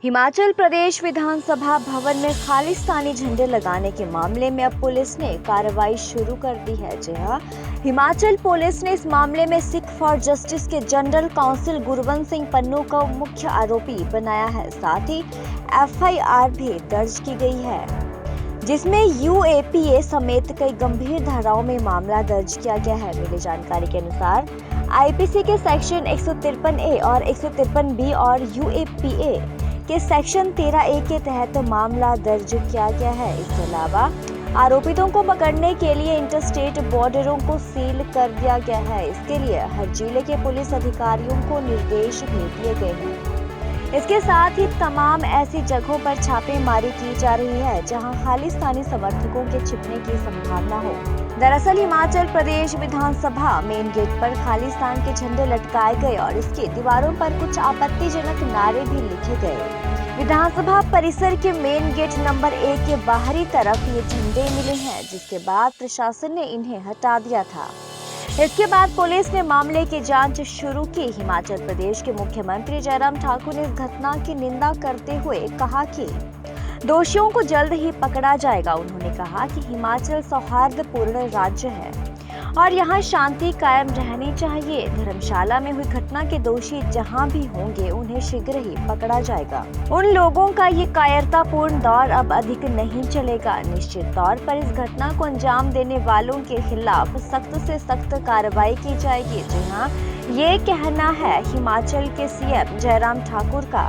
हिमाचल प्रदेश विधानसभा भवन में खालिस्तानी झंडे लगाने के मामले में अब पुलिस ने कार्रवाई शुरू कर दी है। जी हां, हिमाचल पुलिस ने इस मामले में सिख फॉर जस्टिस के जनरल काउंसिल गुरवंत सिंह पन्नू को मुख्य आरोपी बनाया है। साथ ही एफआईआर भी दर्ज की गई है, जिसमें यूएपीए समेत कई गंभीर धाराओं में मामला दर्ज किया गया है। मिली जानकारी के अनुसार आईपीसी के सेक्शन 153A और 153B और यूएपीए के सेक्शन 13A के तहत मामला दर्ज किया गया है। इसके अलावा आरोपितों को पकड़ने के लिए इंटरस्टेट बॉर्डरों को सील कर दिया गया है। इसके लिए हर जिले के पुलिस अधिकारियों को निर्देश भी दिए गए हैं। इसके साथ ही तमाम ऐसी जगहों पर छापेमारी की जा रही है जहां खालिस्तानी समर्थकों के छिपने की संभावना हो। दरअसल हिमाचल प्रदेश विधानसभा मेन गेट पर खालिस्तान के झंडे लटकाए गए और इसकी दीवारों पर कुछ आपत्तिजनक नारे भी लिखे गए। विधानसभा परिसर के मेन गेट नंबर 1 के बाहरी तरफ ये झंडे मिले हैं, जिसके बाद प्रशासन ने इन्हें हटा दिया था। इसके बाद पुलिस ने मामले की जांच शुरू की। हिमाचल प्रदेश के मुख्यमंत्री जयराम ठाकुर ने इस घटना की निंदा करते हुए कहा कि दोषियों को जल्द ही पकड़ा जाएगा। उन्होंने कहा कि हिमाचल सौहार्दपूर्ण राज्य है और यहाँ शांति कायम रहनी चाहिए। धर्मशाला में हुई घटना के दोषी जहाँ भी होंगे उन्हें शीघ्र ही पकड़ा जाएगा। उन लोगों का ये कायरतापूर्ण दौर अब अधिक नहीं चलेगा। निश्चित तौर पर इस घटना को अंजाम देने वालों के खिलाफ सख्त से सख्त कार्रवाई की जाएगी। जी हाँ, ये कहना है हिमाचल के सीएम जयराम ठाकुर का।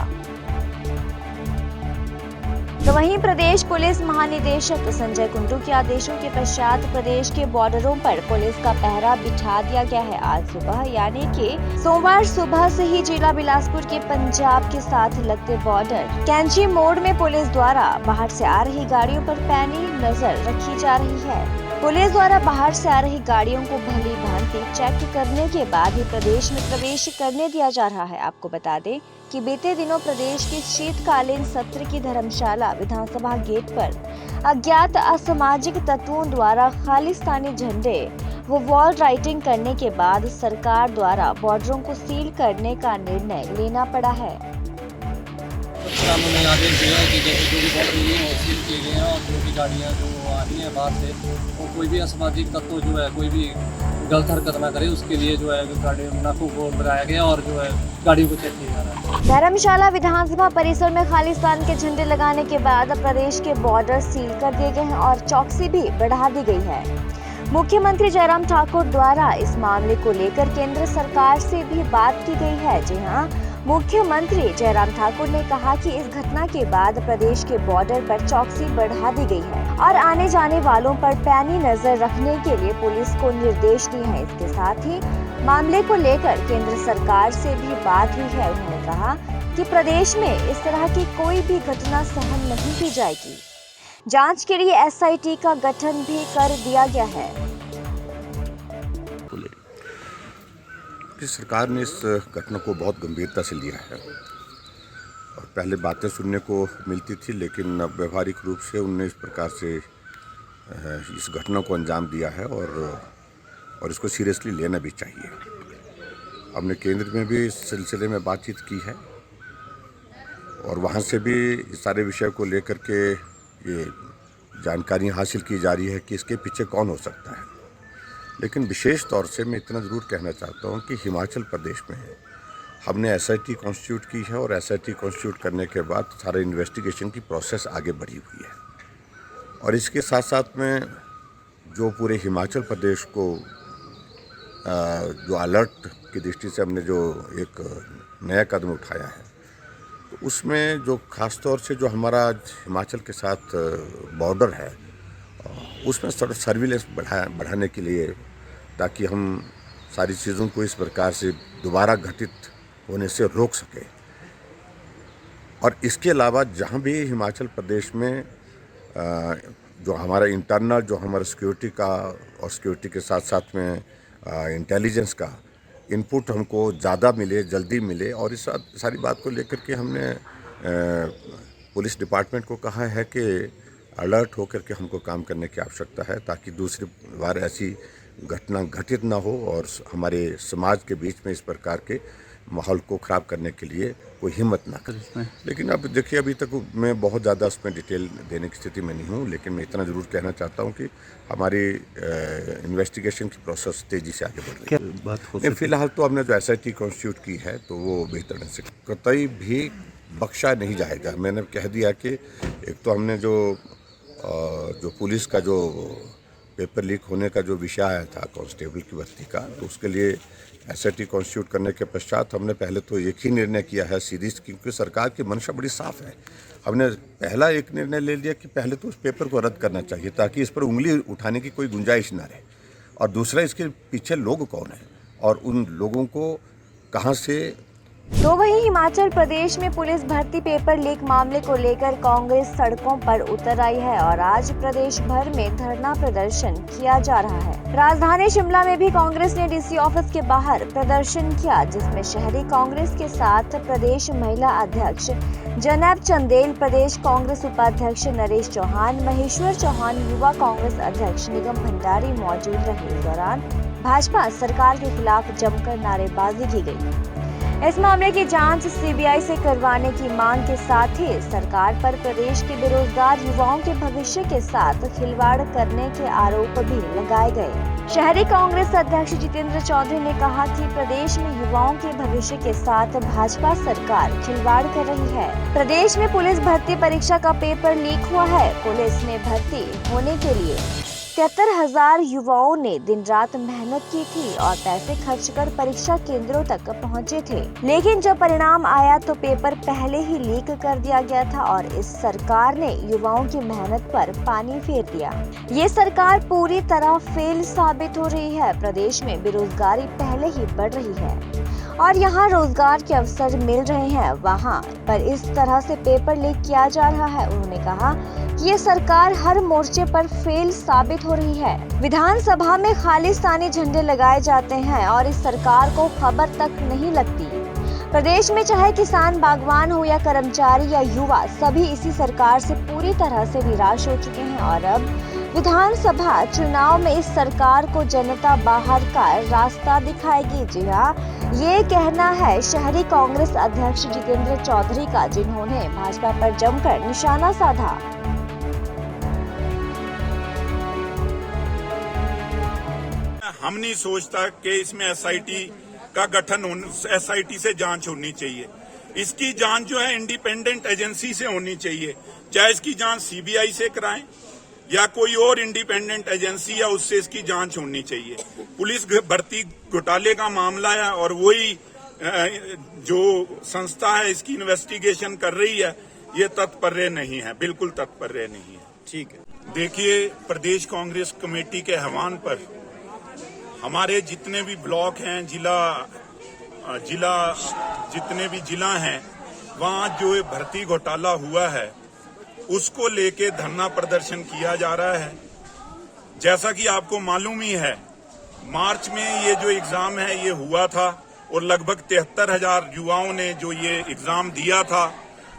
तो वहीं प्रदेश पुलिस महानिदेशक संजय कुंडू के आदेशों के पश्चात प्रदेश के बॉर्डरों पर पुलिस का पहरा बिठा दिया गया है। आज सुबह यानी कि सोमवार सुबह से ही जिला बिलासपुर के पंजाब के साथ लगते बॉर्डर कैंची मोड़ में पुलिस द्वारा बाहर से आ रही गाड़ियों पर पैनी नजर रखी जा रही है। पुलिस द्वारा बाहर से आ रही गाड़ियों को भली भांति चेक करने के बाद ही प्रदेश में प्रवेश करने दिया जा रहा है। आपको बता दें कि बीते दिनों प्रदेश के शीतकालीन सत्र की धर्मशाला विधानसभा गेट पर अज्ञात असामाजिक तत्वों द्वारा खालिस्तानी झंडे व वॉल राइटिंग करने के बाद सरकार द्वारा बॉर्डरों को सील करने का निर्णय लेना पड़ा है। उन्होंने आदेश दिया है कि जैसे जो भी बॉर्डर लिए हैं वो सील किए गए हैं और जो भी गाड़ियाँ जो आ रही हैं बाहर से वो कोई भी असामाजिक तत्व जो है कोई भी गलत हरकत ना करे, उसके लिए जो है गाड़ी नाकों को बनाया गया और जो है गाड़ियों को चेक किया जा रहा है। धर्मशाला विधानसभा परिसर में खालिस्तान के झंडे लगाने के बाद प्रदेश के बॉर्डर सील कर दिए गए हैं और चौकसी भी बढ़ा दी गई है। मुख्यमंत्री जयराम ठाकुर द्वारा इस मामले को लेकर केंद्र सरकार से भी बात की गई है। जी हाँ, मुख्यमंत्री जयराम ठाकुर ने कहा कि इस घटना के बाद प्रदेश के बॉर्डर पर चौकसी बढ़ा दी गई है और आने जाने वालों पर पैनी नजर रखने के लिए पुलिस को निर्देश दिए हैं। इसके साथ ही मामले को लेकर केंद्र सरकार से भी बात हुई है। उन्होंने कहा कि प्रदेश में इस तरह की कोई भी घटना सहन नहीं की जाएगी। जांच के लिए एसआईटी का गठन भी कर दिया गया है। कि सरकार ने इस घटना को बहुत गंभीरता से लिया है और पहले बातें सुनने को मिलती थी, लेकिन अब व्यवहारिक रूप से उनने इस प्रकार से इस घटना को अंजाम दिया है और इसको सीरियसली लेना भी चाहिए। हमने केंद्र में भी इस सिलसिले में बातचीत की है और वहाँ से भी इस सारे विषय को लेकर के ये जानकारी हासिल की जा रही है कि इसके पीछे कौन हो सकता है। लेकिन विशेष तौर से मैं इतना ज़रूर कहना चाहता हूँ कि हिमाचल प्रदेश में हमने एसआईटी कॉन्स्टिट्यूट की है और एसआईटी कॉन्स्टिट्यूट करने के बाद सारे इन्वेस्टिगेशन की प्रोसेस आगे बढ़ी हुई है और इसके साथ साथ में जो पूरे हिमाचल प्रदेश को जो अलर्ट की दृष्टि से हमने जो एक नया कदम उठाया है, तो उसमें जो ख़ास तौर से जो हमारा हिमाचल के साथ बॉर्डर है उसमें सर्विलेंस बढ़ाने के लिए, ताकि हम सारी चीज़ों को इस प्रकार से दोबारा घटित होने से रोक सकें। और इसके अलावा जहाँ भी हिमाचल प्रदेश में जो हमारा इंटरनल जो हमारा सिक्योरिटी का और सिक्योरिटी के साथ साथ में इंटेलिजेंस का इनपुट हमको ज़्यादा मिले, जल्दी मिले, और इस सारी बात को लेकर के हमने पुलिस डिपार्टमेंट को कहा है कि अलर्ट होकर के हमको काम करने की आवश्यकता है, ताकि दूसरी बार ऐसी घटना घटित ना हो और हमारे समाज के बीच में इस प्रकार के माहौल को ख़राब करने के लिए कोई हिम्मत ना करे। लेकिन अब देखिए, अभी तक मैं बहुत ज़्यादा उसमें डिटेल देने की स्थिति में नहीं हूँ, लेकिन मैं इतना ज़रूर कहना चाहता हूँ कि हमारी इन्वेस्टिगेशन की प्रोसेस तेज़ी से आगे बढ़ रही है। बात हो नहीं, फिलहाल तो हमने जो SIT कॉन्स्टिट्यूट की है तो वो बेहतर ढंग से कतई भी बख्शा नहीं जाएगा। मैंने कह दिया कि एक तो हमने जो पुलिस का जो पेपर लीक होने का जो विषय आया था कांस्टेबल की भर्ती का, तो उसके लिए SIT कॉन्स्टिट्यूट करने के पश्चात हमने पहले तो एक ही निर्णय किया है सीधी, क्योंकि सरकार की मंशा बड़ी साफ है। हमने पहला एक निर्णय ले लिया कि पहले तो उस पेपर को रद्द करना चाहिए ताकि इस पर उंगली उठाने की कोई गुंजाइश ना रहे, और दूसरा इसके पीछे लोग कौन है और उन लोगों को कहाँ से। तो वहीं हिमाचल प्रदेश में पुलिस भर्ती पेपर लीक मामले को लेकर कांग्रेस सड़कों पर उतर आई है और आज प्रदेश भर में धरना प्रदर्शन किया जा रहा है। राजधानी शिमला में भी कांग्रेस ने DC ऑफिस के बाहर प्रदर्शन किया, जिसमें शहरी कांग्रेस के साथ प्रदेश महिला अध्यक्ष जैनब चंदेल, प्रदेश कांग्रेस उपाध्यक्ष नरेश चौहान, महेश्वर चौहान, युवा कांग्रेस अध्यक्ष निगम भंडारी मौजूद रहे। इस दौरान भाजपा सरकार के खिलाफ जमकर नारेबाजी की गई। इस मामले की जांच CBI से करवाने की मांग के साथ ही सरकार पर प्रदेश के बेरोजगार युवाओं के भविष्य के साथ खिलवाड़ करने के आरोप भी लगाए गए। शहरी कांग्रेस अध्यक्ष जितेंद्र चौधरी ने कहा कि प्रदेश में युवाओं के भविष्य के साथ भाजपा सरकार खिलवाड़ कर रही है। प्रदेश में पुलिस भर्ती परीक्षा का पेपर लीक हुआ है। पुलिस में भर्ती होने के लिए 73,000 युवाओं ने दिन रात मेहनत की थी और पैसे खर्च कर परीक्षा केंद्रों तक पहुंचे थे, लेकिन जब परिणाम आया तो पेपर पहले ही लीक कर दिया गया था और इस सरकार ने युवाओं की मेहनत पर पानी फेर दिया। ये सरकार पूरी तरह फेल साबित हो रही है। प्रदेश में बेरोजगारी पहले ही बढ़ रही है और यहाँ रोजगार के अवसर मिल रहे हैं, वहाँ पर इस तरह से पेपर लीक किया जा रहा है। उन्होंने कहा कि ये सरकार हर मोर्चे पर फेल साबित हो रही है। विधानसभा में खालिस्तानी झंडे लगाए जाते हैं और इस सरकार को खबर तक नहीं लगती। प्रदेश में चाहे किसान, बागवान हो या कर्मचारी या युवा, सभी इसी सरकार से पूरी तरह से निराश हो चुके हैं और अब विधानसभा चुनाव में इस सरकार को जनता बाहर का रास्ता दिखाएगी। जी हाँ, ये कहना है शहरी कांग्रेस अध्यक्ष जितेंद्र चौधरी का, जिन्होंने भाजपा पर जमकर निशाना साधा। हम नहीं सोचता कि इसमें SIT का गठन SIT से जांच होनी चाहिए। इसकी जांच जो है इंडिपेंडेंट एजेंसी से होनी चाहिए, चाहे इसकी जांच CBI से कराएं या कोई और इंडिपेंडेंट एजेंसी या उससे इसकी जांच होनी चाहिए। पुलिस भर्ती घोटाले का मामला है और वही जो संस्था है इसकी इन्वेस्टिगेशन कर रही है, ये तत्पर नहीं है, बिल्कुल तत्पर नहीं है। ठीक है, देखिए, प्रदेश कांग्रेस कमेटी के आह्वान पर हमारे जितने भी ब्लॉक हैं, जिला जितने भी जिला हैं, वहाँ जो भर्ती घोटाला हुआ है उसको लेके धरना प्रदर्शन किया जा रहा है। जैसा कि आपको मालूम ही है, मार्च में ये जो एग्जाम है ये हुआ था और लगभग 73,000 युवाओं ने जो ये एग्जाम दिया था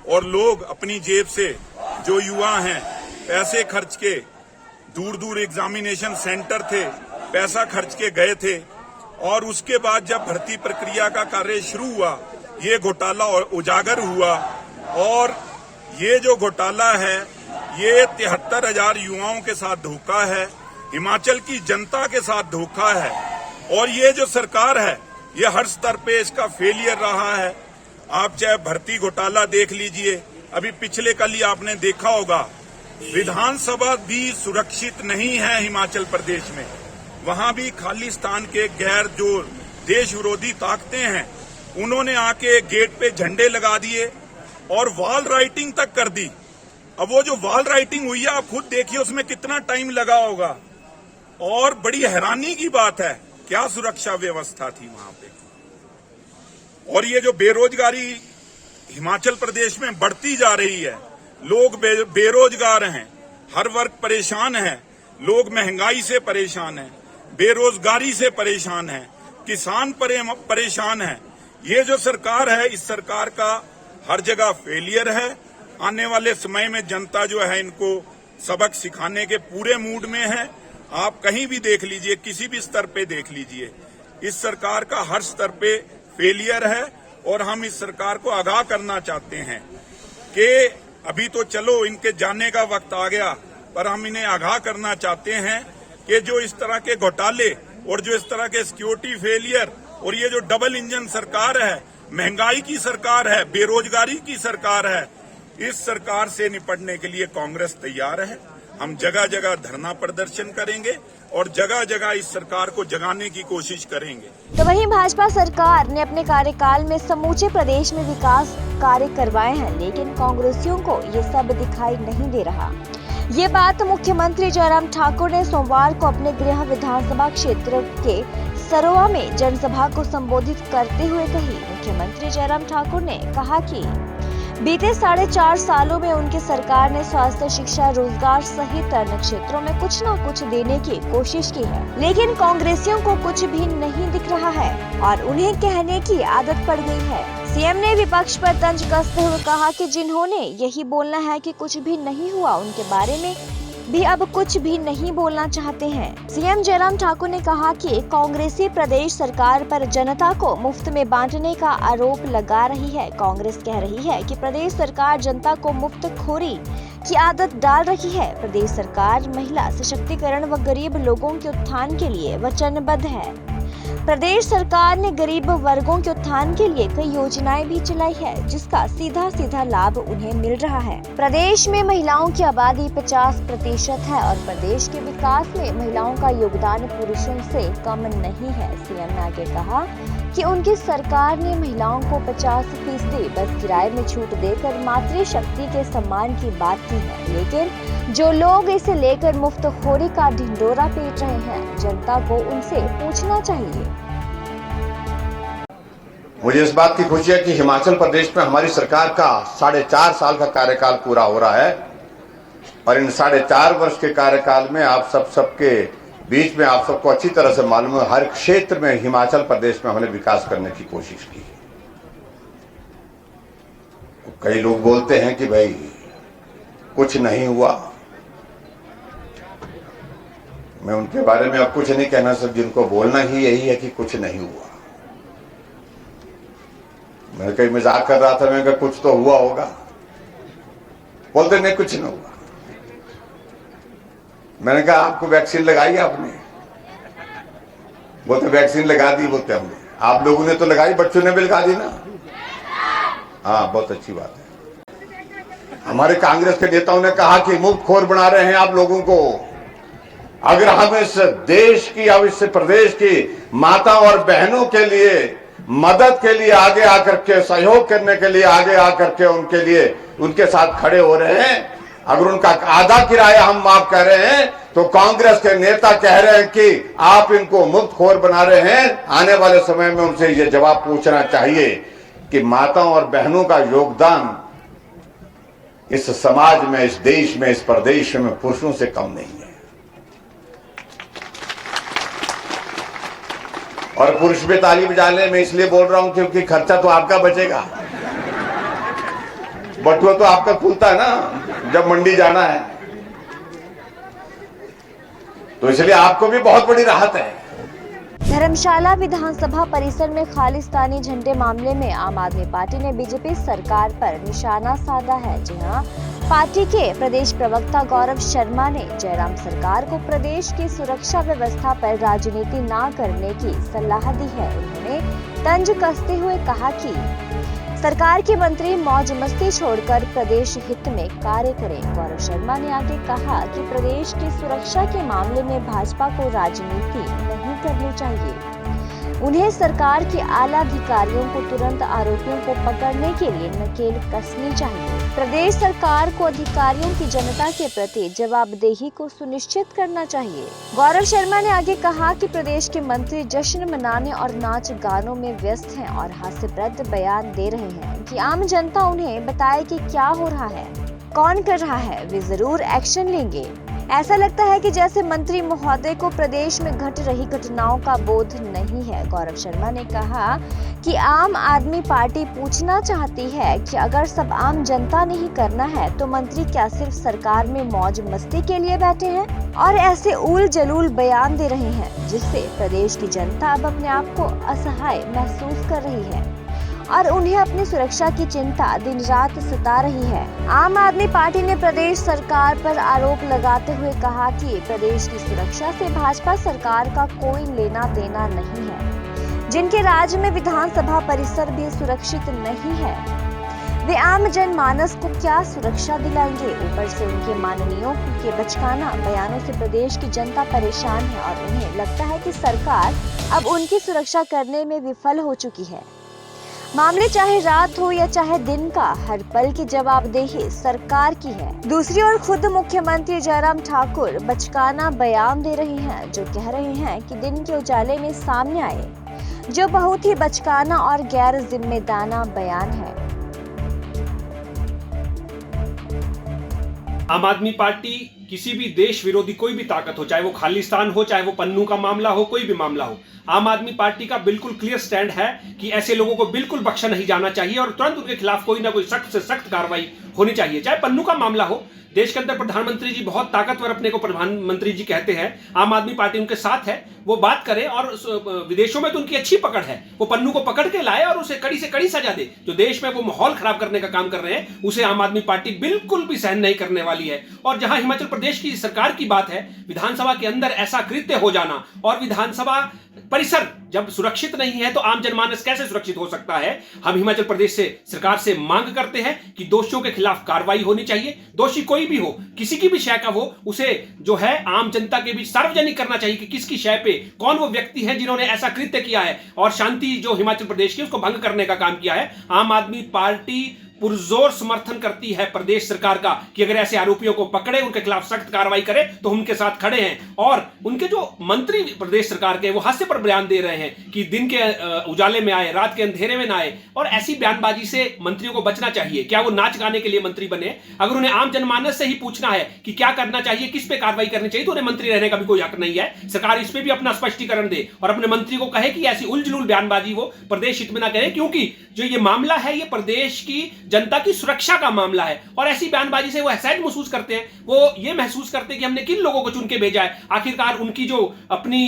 और लोग अपनी जेब से, जो युवा हैं, पैसे खर्च के दूर दूर एग्जामिनेशन सेंटर थे, पैसा खर्च के गए थे और उसके बाद जब भर्ती प्रक्रिया का कार्य शुरू हुआ, ये घोटाला उजागर हुआ और ये जो घोटाला है ये 73,000 युवाओं के साथ धोखा है, हिमाचल की जनता के साथ धोखा है और ये जो सरकार है ये हर स्तर पे इसका फेलियर रहा है। आप चाहे भर्ती घोटाला देख लीजिए, अभी पिछले कल ही आपने देखा होगा, विधानसभा भी सुरक्षित नहीं है हिमाचल प्रदेश में। वहां भी खालिस्तान के गैर जो देश विरोधी ताकतें हैं उन्होंने आके गेट पे झंडे लगा दिए और वॉल राइटिंग तक कर दी। अब वो जो वॉल राइटिंग हुई है, आप खुद देखिए उसमें कितना टाइम लगा होगा और बड़ी हैरानी की बात है क्या सुरक्षा व्यवस्था थी वहां पे। और ये जो बेरोजगारी हिमाचल प्रदेश में बढ़ती जा रही है, लोग बेरोजगार हैं, हर वर्ग परेशान है, लोग महंगाई से परेशान हैं, बेरोजगारी से परेशान हैं, किसान परेशान हैं। ये जो सरकार है, इस सरकार का हर जगह फेलियर है। आने वाले समय में जनता जो है इनको सबक सिखाने के पूरे मूड में है। आप कहीं भी देख लीजिए, किसी भी स्तर पे देख लीजिए, इस सरकार का हर स्तर पे फेलियर है और हम इस सरकार को आगाह करना चाहते हैं कि अभी तो चलो इनके जाने का वक्त आ गया, पर हम इन्हें आगाह करना चाहते हैं कि जो इस तरह के घोटाले और जो इस तरह के सिक्योरिटी फेलियर और ये जो डबल इंजन सरकार है, महंगाई की सरकार है, बेरोजगारी की सरकार है, इस सरकार से निपटने के लिए कांग्रेस तैयार है। हम जगह जगह धरना प्रदर्शन करेंगे और जगह जगह इस सरकार को जगाने की कोशिश करेंगे। तो वहीं भाजपा सरकार ने अपने कार्यकाल में समूचे प्रदेश में विकास कार्य करवाए हैं, लेकिन कांग्रेसियों को ये सब दिखाई नहीं दे रहा। ये बात मुख्यमंत्री जयराम ठाकुर ने सोमवार को अपने गृह विधानसभा क्षेत्र के सरोवा में जनसभा को संबोधित करते हुए कही। मुख्यमंत्री जयराम ठाकुर ने कहा कि बीते 4.5 सालों में उनकी सरकार ने स्वास्थ्य, शिक्षा, रोजगार सहित अन्य क्षेत्रों में कुछ न कुछ देने की कोशिश की है, लेकिन कांग्रेसियों को कुछ भी नहीं दिख रहा है और उन्हें कहने की आदत पड़ गई है। सीएम ने विपक्ष पर तंज कसते हुए कहा कि जिन्होंने यही बोलना है कि कुछ भी नहीं हुआ, उनके बारे में भी अब कुछ भी नहीं बोलना चाहते हैं। सीएम जयराम ठाकुर ने कहा कि कांग्रेसी प्रदेश सरकार पर जनता को मुफ्त में बांटने का आरोप लगा रही है। कांग्रेस कह रही है कि प्रदेश सरकार जनता को मुफ्तखोरी की आदत डाल रही है। प्रदेश सरकार महिला सशक्तिकरण व गरीब लोगों के उत्थान के लिए वचनबद्ध है। प्रदेश सरकार ने गरीब वर्गों के उत्थान के लिए कई योजनाएं भी चलाई है, जिसका सीधा सीधा लाभ उन्हें मिल रहा है। प्रदेश में महिलाओं की आबादी 50% है और प्रदेश के विकास में महिलाओं का योगदान पुरुषों से कम नहीं है। सीएम ने आगे कहा कि उनकी सरकार ने महिलाओं को 50% बस किराए में छूट देकर मातृशक्ति के सम्मान की बात की है, लेकिन जो लोग इसे लेकर मुफ्तखोरी का ढिंढोरा पीट रहे हैं, जनता को उनसे पूछना चाहिए। मुझे इस बात की खुशी है कि हिमाचल प्रदेश में हमारी सरकार का 4.5 साल का कार्यकाल पूरा हो रहा है और इन 4.5 वर्ष के कार्यकाल में आप सबके बीच में आप सबको अच्छी तरह से मालूम है, हर क्षेत्र में हिमाचल प्रदेश में हमने विकास करने की कोशिश की। कई लोग बोलते हैं कि भाई कुछ नहीं हुआ। मैं उनके बारे में अब कुछ नहीं कहना, सब जिनको बोलना ही यही है कि कुछ नहीं हुआ। मैं कहीं मजाक कर रहा था, मैं कहा कुछ तो हुआ होगा, बोलते नहीं कुछ नहीं हुआ। मैंने कहा आपको वैक्सीन लगाई आपने? बोलते वैक्सीन लगा दी। बोलते हमने, आप लोगों ने तो लगाई, बच्चों ने भी लगा दी ना। हाँ, बहुत अच्छी बात है। हमारे कांग्रेस के नेताओं ने कहा कि मुफ्तखोर बना रहे हैं आप लोगों को। अगर हम इस देश की, अब इस प्रदेश की माता और बहनों के लिए मदद के लिए आगे आकर के, सहयोग करने के लिए आगे आकर के उनके लिए उनके साथ खड़े हो रहे हैं, अगर उनका आधा किराया हम माफ कर रहे हैं, तो कांग्रेस के नेता कह रहे हैं कि आप इनको मुफ्तखोर बना रहे हैं। आने वाले समय में उनसे ये जवाब पूछना चाहिए कि माताओं और बहनों का योगदान इस समाज में, इस देश में, इस प्रदेश में पुरुषों से कम नहीं है। और पुरुष भी ताली बजाने में इसलिए बोल रहा हूं क्योंकि खर्चा तो आपका बचेगा। बटुआ तो आपका खुलता है ना जब मंडी जाना है, तो इसलिए आपको भी बहुत बड़ी राहत है। धर्मशाला विधानसभा परिसर में खालिस्तानी झंडे मामले में आम आदमी पार्टी ने बीजेपी सरकार पर निशाना साधा है। जी हां, पार्टी के प्रदेश प्रवक्ता गौरव शर्मा ने जयराम सरकार को प्रदेश की सुरक्षा व्यवस्था पर राजनीति न करने की सलाह दी है। उन्होंने तंज कसते हुए कहा कि सरकार के मंत्री मौज मस्ती छोड़कर प्रदेश हित में कार्य करें। गौरव शर्मा ने आगे कहा कि प्रदेश की सुरक्षा के मामले में भाजपा को राजनीति नहीं करनी चाहिए। उन्हें सरकार के आला अधिकारियों को तुरंत आरोपियों को पकड़ने के लिए नकेल कसनी चाहिए। प्रदेश सरकार को अधिकारियों की जनता के प्रति जवाबदेही को सुनिश्चित करना चाहिए। गौरव शर्मा ने आगे कहा कि प्रदेश के मंत्री जश्न मनाने और नाच गानों में व्यस्त हैं और हास्यप्रद बयान दे रहे हैं कि आम जनता उन्हें बताए कि क्या हो रहा है, कौन कर रहा है, वे जरूर एक्शन लेंगे। ऐसा लगता है कि जैसे मंत्री महोदय को प्रदेश में घट रही घटनाओं का बोध नहीं है। गौरव शर्मा ने कहा कि आम आदमी पार्टी पूछना चाहती है कि अगर सब आम जनता ने ही करना है तो मंत्री क्या सिर्फ सरकार में मौज मस्ती के लिए बैठे हैं और ऐसे उल जलूल बयान दे रहे हैं जिससे प्रदेश की जनता अब अपने आप को असहाय महसूस कर रही है और उन्हें अपनी सुरक्षा की चिंता दिन रात सता रही है। आम आदमी पार्टी ने प्रदेश सरकार पर आरोप लगाते हुए कहा कि प्रदेश की सुरक्षा से भाजपा सरकार का कोई लेना देना नहीं है। जिनके राज्य में विधानसभा परिसर भी सुरक्षित नहीं है, वे आम जनमानस को क्या सुरक्षा दिलाएंगे। ऊपर से उनके माननीयों के बचकाना बयानों से प्रदेश की जनता परेशान है और उन्हें लगता है कि सरकार अब उनकी सुरक्षा करने में विफल हो चुकी है। मामले चाहे रात हो या चाहे दिन का, हर पल की जवाबदेही सरकार की है। दूसरी ओर खुद मुख्यमंत्री जयराम ठाकुर बचकाना बयान दे रहे हैं, जो कह रहे हैं कि दिन के उजाले में सामने आए, जो बहुत ही बचकाना और गैर जिम्मेदाराना बयान है। आम आदमी पार्टी किसी भी देश विरोधी कोई भी ताकत हो, चाहे वो खालिस्तान हो, चाहे वो पन्नू का मामला हो, कोई भी मामला हो, आम आदमी पार्टी का बिल्कुल क्लियर स्टैंड है कि ऐसे लोगों को बिल्कुल बख्शा नहीं जाना चाहिए और तुरंत उनके खिलाफ कोई ना कोई सख्त से सख्त कार्रवाई होनी चाहिए। चाहे पन्नू का मामला हो, देश के अंदर प्रधानमंत्री जी बहुत ताकतवर अपने को प्रधानमंत्री जी कहते हैं, आम आदमी पार्टी उनके साथ है, वो बात करे और विदेशों में तो उनकी अच्छी पकड़ है, वो पन्नू को पकड़ के लाए और उसे कड़ी से कड़ी सजा दे। जो देश में वो माहौल खराब करने का काम कर रहे हैं, उसे आम आदमी पार्टी बिल्कुल भी सहन नहीं करने वाली है। और जहां हिमाचल प्रदेश की सरकार की बात है, विधानसभा के अंदर ऐसा कृत्य हो जाना और विधानसभा परिसर जब सुरक्षित नहीं है तो आम जनमानस कैसे सुरक्षित हो सकता है। हम हिमाचल प्रदेश से सरकार से मांग करते हैं कि दोषियों के खिलाफ कार्रवाई होनी चाहिए। दोषी कोई भी हो, किसी की भी शय का हो, उसे जो है आम जनता के बीच सार्वजनिक करना चाहिए कि किसकी शय पे कौन वो व्यक्ति है जिन्होंने ऐसा कृत्य किया है और शांति जो हिमाचल प्रदेश की उसको भंग करने का काम किया है। आम आदमी पार्टी पुरजोर समर्थन करती है प्रदेश सरकार का कि अगर ऐसे आरोपियों को पकड़े, उनके खिलाफ सख्त कार्रवाई करे, तो उनके साथ खड़े हैं। और उनके जो मंत्री प्रदेश सरकार के वो हास्य पर बयान दे रहे हैं कि दिन के उजाले में आए, रात के अंधेरे में ना आए, और ऐसी बयानबाजी से मंत्रियों को बचना चाहिए। क्या वो नाच गाने के लिए मंत्री बने? अगर उन्हें आम जनमानस से ही पूछना है कि क्या करना चाहिए, किस पे कार्रवाई करनी चाहिए, तो उन्हें मंत्री रहने का भी कोई हक नहीं है। सरकार इस पे भी अपना स्पष्टीकरण दे और अपने मंत्री को कहे कि ऐसी उलझुल बयानबाजी वो प्रदेश हित में ना करे, क्योंकि जो ये मामला है ये प्रदेश की जनता की सुरक्षा का मामला है। और ऐसी बयानबाजी से वो असहज महसूस करते हैं, वो ये महसूस करते हैं कि हमने किन लोगों को चुन के भेजा है, आखिरकार उनकी जो अपनी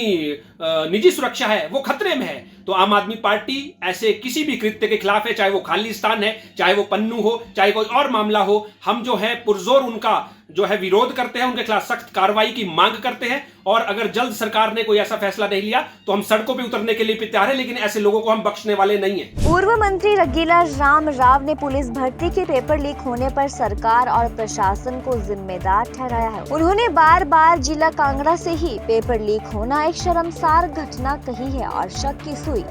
निजी सुरक्षा है वो खतरे में है। तो आम आदमी पार्टी ऐसे किसी भी कृत्य के खिलाफ है, चाहे वो खालिस्तान है, चाहे वो पन्नू हो, चाहे कोई और मामला हो। हम जो है पुरजोर उनका जो है विरोध करते हैं, उनके खिलाफ सख्त कार्रवाई की मांग करते हैं। और अगर जल्द सरकार ने कोई ऐसा फैसला नहीं लिया तो हम सड़कों पे उतरने के लिए तैयार हैं, लेकिन ऐसे लोगों को हम बख्शने वाले नहीं हैं। पूर्व मंत्री रंगीला राम राव ने पुलिस भर्ती के पेपर लीक होने पर सरकार और प्रशासन को जिम्मेदार ठहराया है। उन्होंने बार बार जिला कांगड़ा से ही पेपर लीक होना एक शर्मसार घटना कही है और शक की सुई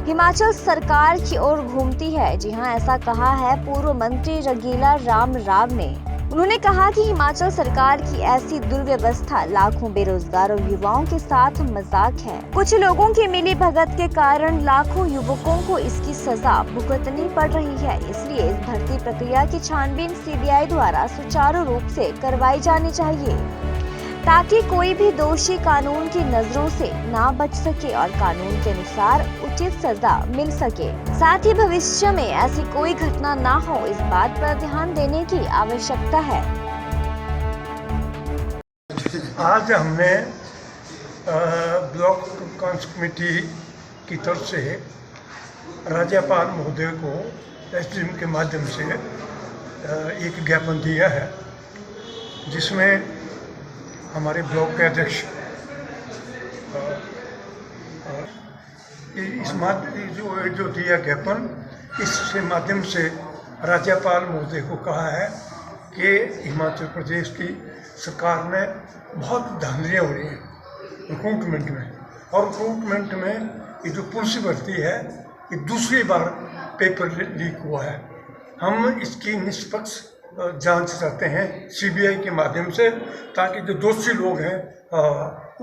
हिमाचल सरकार की ओर घूमती है। जी हां, ऐसा कहा है पूर्व मंत्री रंगीला राम राव ने। उन्होंने कहा कि हिमाचल सरकार की ऐसी दुर्व्यवस्था लाखों बेरोजगार और युवाओं के साथ मजाक है। कुछ लोगों की मिली भगत के कारण लाखों युवकों को इसकी सजा भुगतनी पड़ रही है। इसलिए इस भर्ती प्रक्रिया की छानबीन सीबीआई द्वारा सुचारू रूप से करवाई जानी चाहिए, ताकि कोई भी दोषी कानून की नजरों से ना बच सके और कानून के अनुसार उचित सजा मिल सके। साथ ही भविष्य में ऐसी कोई घटना ना हो, इस बात पर ध्यान देने की आवश्यकता है। आज हमने ब्लॉक कॉन्स कमेटी की तरफ से राज्यपाल महोदय को एसडीएम के माध्यम से एक ज्ञापन दिया है, जिसमें हमारे ब्लॉक के अध्यक्ष जो दिया ज्ञापन, इसके माध्यम से राज्यपाल महोदय को कहा है कि हिमाचल प्रदेश की सरकार ने बहुत धांधलियाँ हो रही हैं रिक्रूटमेंट में, और रिक्रूटमेंट में ये जो पुलिस भर्ती है ये दूसरी बार पेपर लीक हुआ है। हम इसकी निष्पक्ष जांच चाहते हैं सीबीआई के माध्यम से, ताकि जो दोषी लोग हैं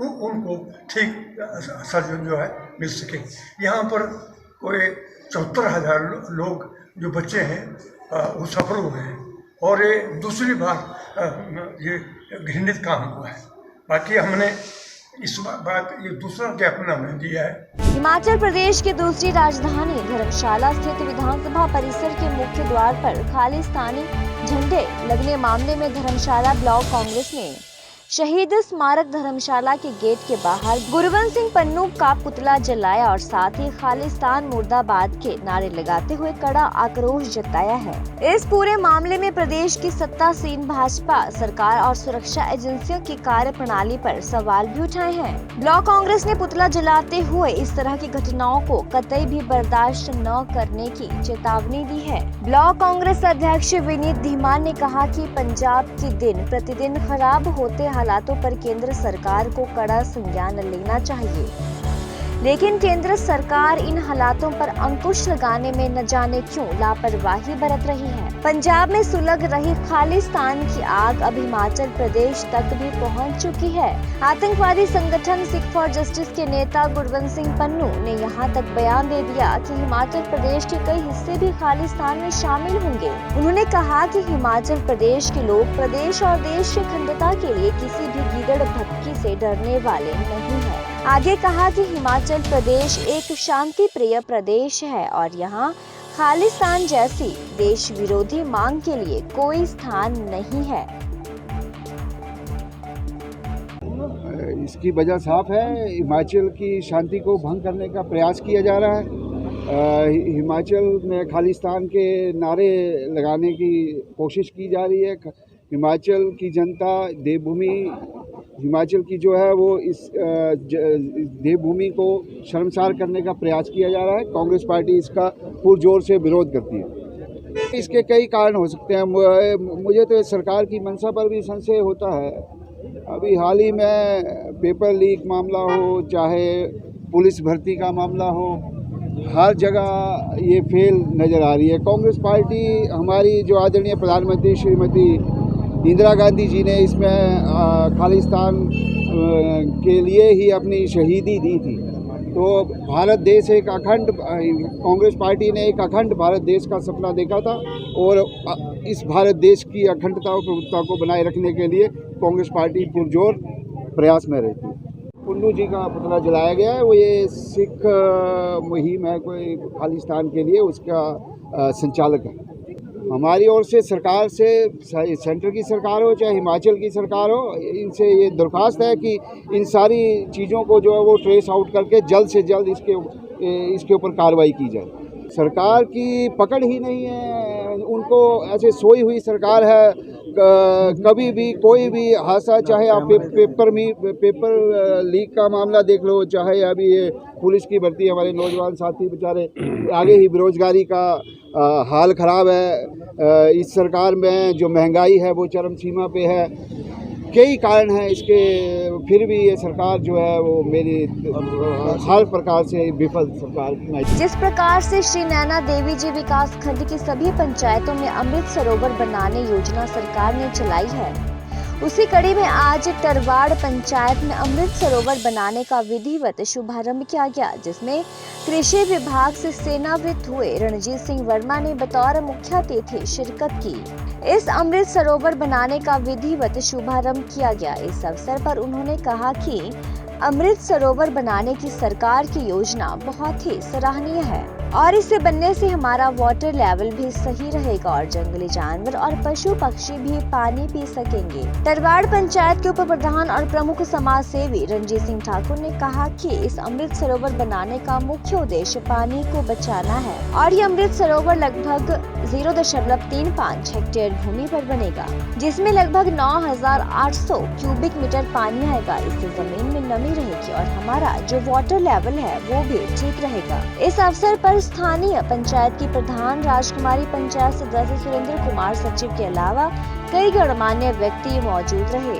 उनको ठीक सजा जो है मिल सके। यहाँ पर कोई 74,000 लोग जो बच्चे हैं वो सफल हुए हैं और ये दूसरी बार ये घृणित काम हुआ है। बाकी हमने इस बात ये दूसरा ज्ञापन हमने दिया है। हिमाचल प्रदेश की दूसरी राजधानी धर्मशाला स्थित विधानसभा परिसर के मुख्य द्वार पर खालिस्तानी झंडे लगने मामले में धर्मशाला ब्लॉक कांग्रेस ने शहीद स्मारक धर्मशाला के गेट के बाहर गुरवंत सिंह पन्नू का पुतला जलाया और साथ ही खालिस्तान मुर्दाबाद के नारे लगाते हुए कड़ा आक्रोश जताया है। इस पूरे मामले में प्रदेश की सत्तासीन भाजपा सरकार और सुरक्षा एजेंसियों की कार्य प्रणाली पर सवाल भी उठाए हैं। ब्लॉक कांग्रेस ने पुतला जलाते हुए इस तरह की घटनाओं को कतई भी बर्दाश्त न करने की चेतावनी दी है। ब्लॉक कांग्रेस अध्यक्ष विनीत धीमान ने कहा कि पंजाब की दिन प्रतिदिन खराब होते हालातों पर केंद्र सरकार को कड़ा संज्ञान लेना चाहिए, लेकिन केंद्र सरकार इन हालातों पर अंकुश लगाने में न जाने क्यों लापरवाही बरत रही है। पंजाब में सुलग रही खालिस्तान की आग अब हिमाचल प्रदेश तक भी पहुंच चुकी है। आतंकवादी संगठन सिख फॉर जस्टिस के नेता गुरवंत सिंह पन्नू ने यहां तक बयान दे दिया कि हिमाचल प्रदेश के कई हिस्से भी खालिस्तान में शामिल होंगे। उन्होंने कहा कि हिमाचल प्रदेश के लोग प्रदेश और देश की अखंडता के लिए किसी भी गीदड़ भपकी से डरने वाले नहीं है। आगे कहा कि हिमाचल प्रदेश एक शांति प्रिय प्रदेश है और यहाँ खालिस्तान जैसी देश विरोधी मांग के लिए कोई स्थान नहीं है। इसकी वजह साफ है, हिमाचल की शांति को भंग करने का प्रयास किया जा रहा है। हिमाचल में खालिस्तान के नारे लगाने की कोशिश की जा रही है। हिमाचल की जनता देवभूमि हिमाचल की जो है वो इस देवभूमि को शर्मसार करने का प्रयास किया जा रहा है। कांग्रेस पार्टी इसका पुरजोर से विरोध करती है। इसके कई कारण हो सकते हैं। मुझे तो सरकार की मंशा पर भी संशय होता है। अभी हाल ही में पेपर लीक मामला हो, चाहे पुलिस भर्ती का मामला हो, हर जगह ये फेल नज़र आ रही है। कांग्रेस पार्टी हमारी जो आदरणीय प्रधानमंत्री श्रीमती इंदिरा गांधी जी ने इसमें खालिस्तान के लिए ही अपनी शहीदी दी थी। तो भारत देश एक अखंड, कांग्रेस पार्टी ने एक अखंड भारत देश का सपना देखा था और इस भारत देश की अखंडता और प्रभुत्ता को बनाए रखने के लिए कांग्रेस पार्टी पुरजोर प्रयास में रहती है। पन्नू जी का पुतला जलाया गया है, वो ये सिख मुहिम है कोई खालिस्तान के लिए, उसका संचालक है। हमारी ओर से सरकार से, सेंटर की सरकार हो चाहे हिमाचल की सरकार हो, इनसे ये दरख्वास्त है कि इन सारी चीज़ों को जो है वो ट्रेस आउट करके जल्द से जल्द इसके ऊपर कार्रवाई की जाए। सरकार की पकड़ ही नहीं है, उनको ऐसे सोई हुई सरकार है। कभी भी कोई भी हादसा, चाहे आप पेपर लीक का मामला देख लो, चाहे अभी ये पुलिस की भर्ती, हमारे नौजवान साथी बेचारे आगे ही बेरोजगारी का हाल ख़राब है। इस सरकार में जो महंगाई है वो चरम सीमा पे है। कई कारण हैं इसके, फिर भी ये सरकार जो है वो मेरी हर प्रकार से विफल सरकार। जिस प्रकार से श्री नैना देवी जी विकास खंड की सभी पंचायतों में अमृत सरोवर बनाने योजना सरकार ने चलाई है, उसी कड़ी में आज टरवाड़ पंचायत में अमृत सरोवर बनाने का विधिवत शुभारंभ किया गया, जिसमें कृषि विभाग से सेवानिवृत्त हुए रणजीत सिंह वर्मा ने बतौर मुख्य अतिथि शिरकत की। इस अमृत सरोवर बनाने का विधिवत शुभारंभ किया गया। इस अवसर पर उन्होंने कहा कि अमृत सरोवर बनाने की सरकार की योजना बहुत ही सराहनीय है और इसे बनने से हमारा वाटर लेवल भी सही रहेगा और जंगली जानवर और पशु पक्षी भी पानी पी सकेंगे। टरवाड़ पंचायत के उप प्रधान और प्रमुख समाज सेवी रणजीत सिंह ठाकुर ने कहा कि इस अमृत सरोवर बनाने का मुख्य उद्देश्य पानी को बचाना है और ये अमृत सरोवर लगभग 0.35 हेक्टेयर भूमि पर बनेगा, जिसमें लगभग 9,800 क्यूबिक मीटर पानी आएगा। इससे जमीन में नमी रहेगी और हमारा जो वाटर लेवल है वो भी ठीक रहेगा। इस अवसर पर स्थानीय पंचायत की प्रधान राजकुमारी, पंचायत सदस्य सुरेंद्र कुमार, सचिव के अलावा कई गणमान्य व्यक्ति मौजूद रहे।